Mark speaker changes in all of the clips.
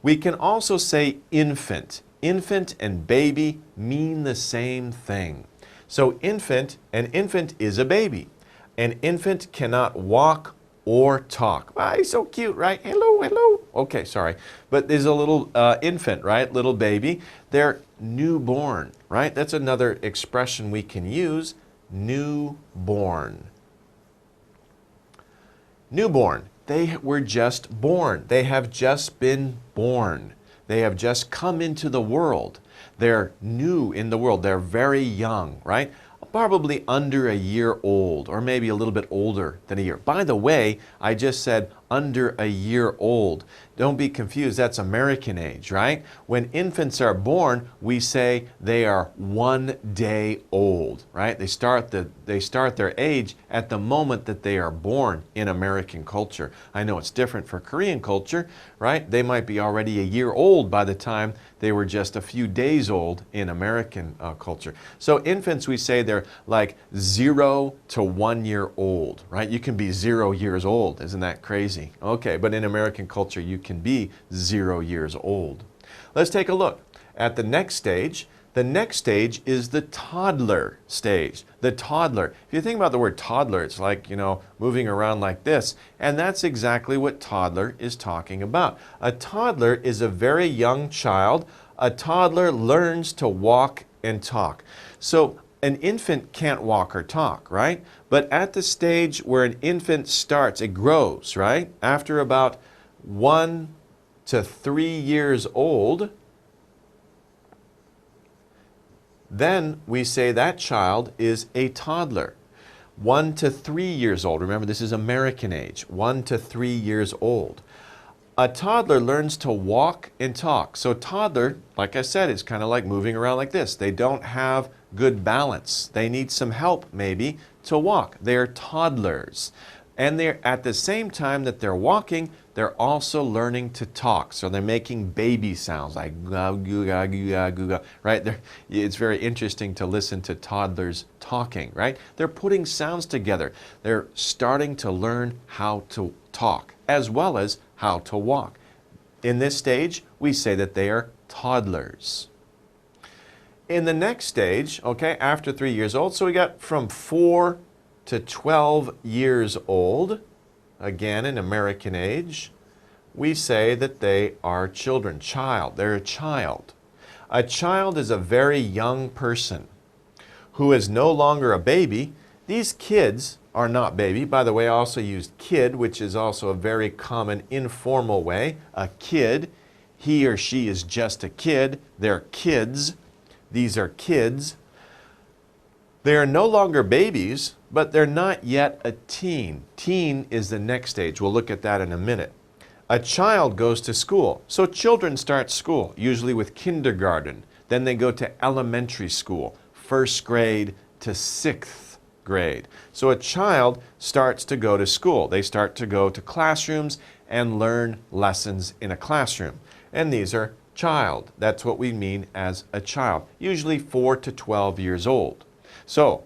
Speaker 1: We can also say infant. Infant and baby mean the same thing. So an infant is a baby. An infant cannot walk or talk. Ah, he's so cute, right? Hello, hello. Okay, sorry. But there's a little infant, right? Little baby. They're newborn, right? That's another expression we can use. Newborn. Newborn. They were just born. They have just been born. They have just come into the world. They're new in the world. They're very young, right? Probably under a year old, or maybe a little bit older than a year. By the way, I just said under a year old. Don't be confused, that's American age, right? When infants are born, we say they are 1 day old, right? They start their age at the moment that they are born in American culture. I know it's different for Korean culture, right? They might be already a year old by the time they were just a few days old in American culture. So infants, we say they're like 0 to 1 year old, right? You can be 0 years old. Isn't that crazy? Okay, but in American culture, you can be 0 years old. Let's take a look at the next stage. The next stage is the toddler stage. The toddler. If you think about the word toddler, it's like, moving around like this. And that's exactly what toddler is talking about. A toddler is a very young child. A toddler learns to walk and talk. So an infant can't walk or talk, right? But at the stage where an infant starts, it grows, right? After about 1 to 3 years old, then we say that child is a toddler. 1 to 3 years old. Remember, this is American age. 1 to 3 years old. A toddler learns to walk and talk. So toddler, like I said, is kind of like moving around like this. They don't have good balance. They need some help maybe to walk. They're toddlers. And they're at the same time that they're walking, they're also learning to talk. So they're making baby sounds like ga goo ga goo ga goo ga, right? It's very interesting to listen to toddlers talking, right? They're putting sounds together. They're starting to learn how to talk as well as how to walk. In this stage, we say that they are toddlers. In the next stage, okay, after 3 years old, so we got from 4 to 12 years old, again in American age, we say that they are children. They're a child. A child is a very young person who is no longer a baby. These kids are not baby. By the way, I also used kid, which is also a very common informal way. A kid, he or she is just a kid. They're kids. These are kids. They are no longer babies, but they're not yet a teen. Teen is the next stage. We'll look at that in a minute. A child goes to school. So children start school, usually with kindergarten. Then they go to elementary school, 1st grade to 6th grade. So a child starts to go to school. They start to go to classrooms and learn lessons in a classroom. And these are child. That's what we mean as a child, usually 4 to 12 years old. So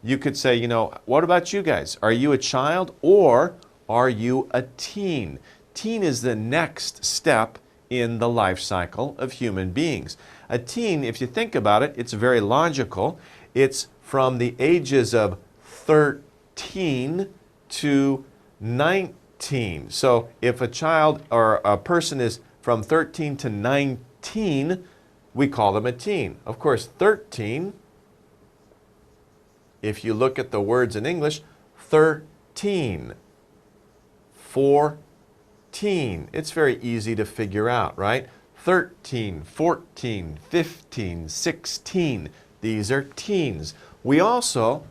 Speaker 1: you could say, what about you guys? Are you a child or are you a teen? Teen is the next step in the life cycle of human beings. A teen, if you think about it, it's very logical. It's from the ages of 13 to 19. So if a child or a person is from 13 to 19, we call them a teen. Of course, 13, if you look at the words in English, 13, 14. It's very easy to figure out, right? 13, 14, 15, 16. These are teens. We also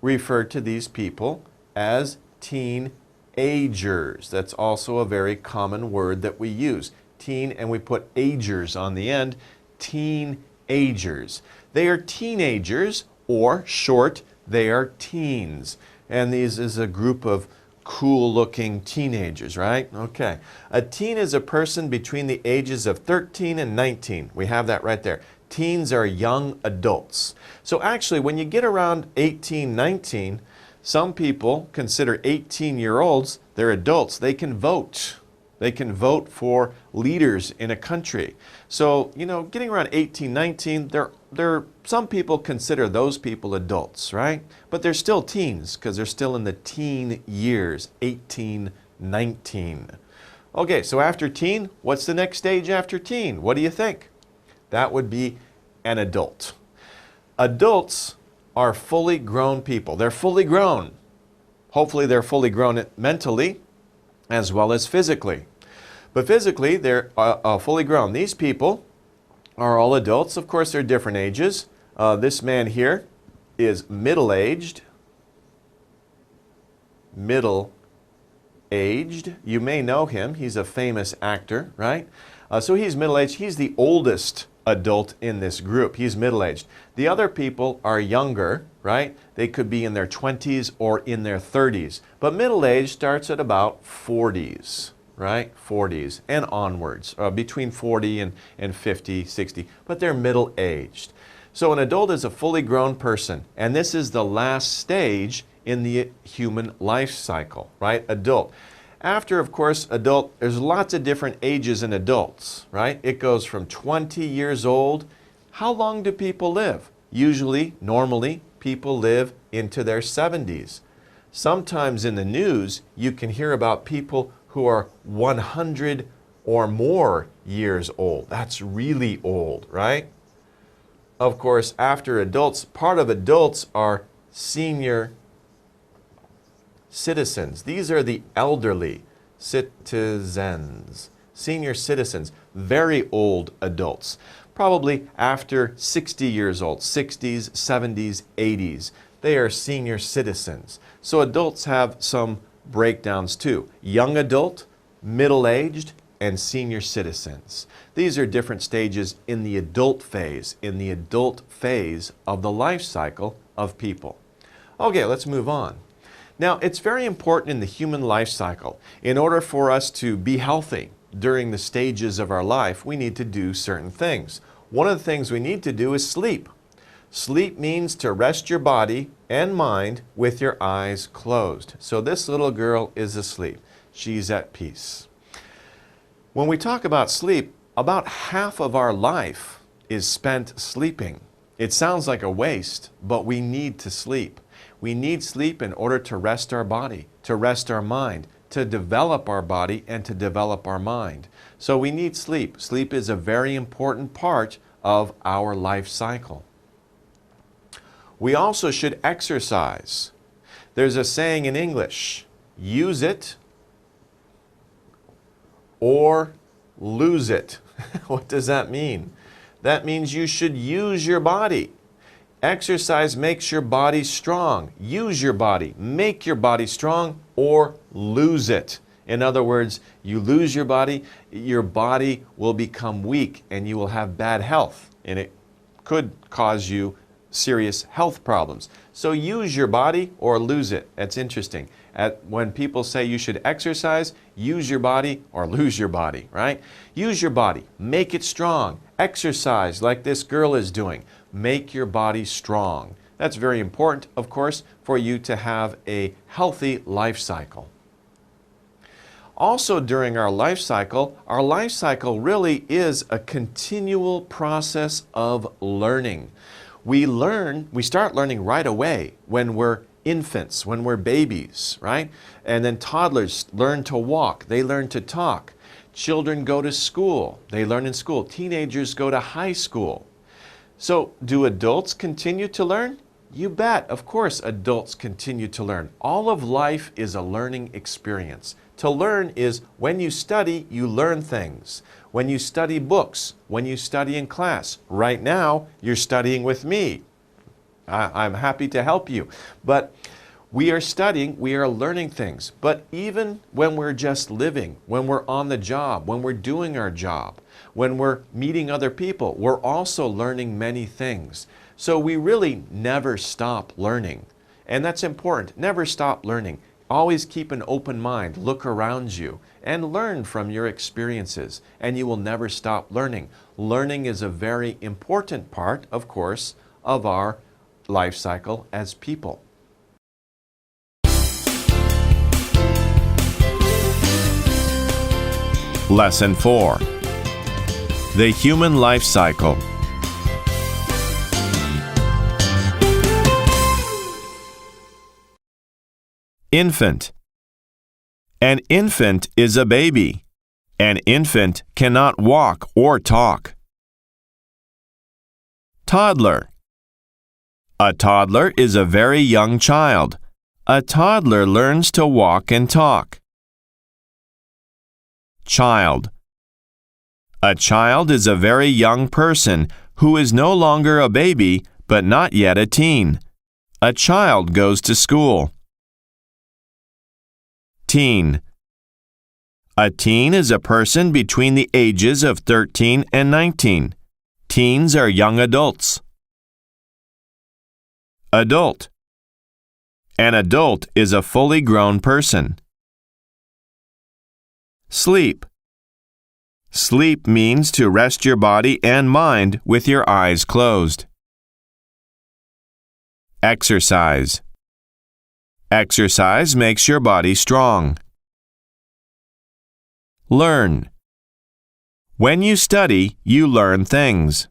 Speaker 1: refer to these people as teenagers. That's also a very common word that we use. Teen, and we put agers on the end. Teenagers. They are teenagers, or short, they are teens. And these is a group of cool-looking teenagers, right? Okay. A teen is a person between the ages of 13 and 19. We have that right there. Teens are young adults. So actually, when you get around 18, 19, some people consider 18-year-olds, they're adults. They can vote. They can vote for leaders in a country. So, you know, getting around 18, 19, some people consider those people adults, right? But they're still teens because they're still in the teen years, 18, 19. Okay, so after teen, what's the next stage after teen? What do you think? That would be an adult. Adults are fully grown people. They're fully grown. Hopefully they're fully grown mentally as well as physically. But physically, they're fully grown. These people are all adults. Of course, they're different ages. This man here is middle-aged. Middle-aged. You may know him. He's a famous actor, right? So he's middle-aged. He's the oldest adult in this group. He's middle-aged. The other people are younger, right? They could be in their 20s or in their 30s. But middle-aged starts at about 40s, right? 40s and onwards, between 40 and 50, 60. But they're middle-aged. So an adult is a fully grown person. And this is the last stage in the human life cycle, right? Adult. After, of course, adult, there's lots of different ages in adults, right? It goes from 20 years old. How long do people live? Usually, normally, people live into their 70s. Sometimes in the news, you can hear about people who are 100 or more years old. That's really old, right? Of course, after adults, part of adults are senior citizens. These are the elderly citizens, senior citizens, very old adults, probably after 60 years old, 60s, 70s, 80s. They are senior citizens. So adults have some breakdowns too. Young adult, middle-aged, and senior citizens. These are different stages in the adult phase of the life cycle of people. Okay, let's move on. Now, it's very important in the human life cycle. In order for us to be healthy during the stages of our life, we need to do certain things. One of the things we need to do is sleep. Sleep means to rest your body and mind with your eyes closed. So this little girl is asleep. She's at peace. When we talk about sleep, about half of our life is spent sleeping. It sounds like a waste, but we need to sleep. We need sleep in order to rest our body, to rest our mind, to develop our body, and to develop our mind. So we need sleep. Sleep is a very important part of our life cycle. We also should exercise. There's a saying in English, use it or lose it. What does that mean? That means you should use your body. Exercise makes your body strong. Use your body. Make your body strong or lose it. In other words, you lose your body will become weak and you will have bad health. And it could cause you serious health problems. So use your body or lose it. That's interesting. When people say you should exercise, use your body or lose your body, right? Use your body. Make it strong. Exercise like this girl is doing. Make your body strong. That's very important, of course, for you to have a healthy life cycle. Also during our life cycle really is a continual process of learning. We start learning right away when we're infants, when we're babies, right? And then toddlers learn to walk, they learn to talk. Children go to school, they learn in school. Teenagers go to high school. So do adults continue to learn? You bet, of course adults continue to learn. All of life is a learning experience. To learn is when you study, you learn things. When you study books, when you study in class. Right now, you're studying with me. I'm happy to help you. But we are studying, we are learning things. But even when we're just living, when we're on the job, when we're doing our job, when we're meeting other people, we're also learning many things. So we really never stop learning. And that's important. Never stop learning. Always keep an open mind. Look around you and learn from your experiences. And you will never stop learning. Learning is a very important part, of course, of our life cycle as people. Lesson 4. The human life cycle. Infant. An infant is a baby. An infant cannot walk or talk. Toddler. A toddler is a very young child. A toddler learns to walk and talk. Child. A child is a very young person who is no longer a baby but not yet a teen. A child goes to school. Teen. A teen is a person between the ages of 13 and 19. Teens are young adults. Adult. An adult is a fully grown person. Sleep. Sleep means to rest your body and mind with your eyes closed. Exercise. Exercise makes your body strong. Learn. When you study, you learn things.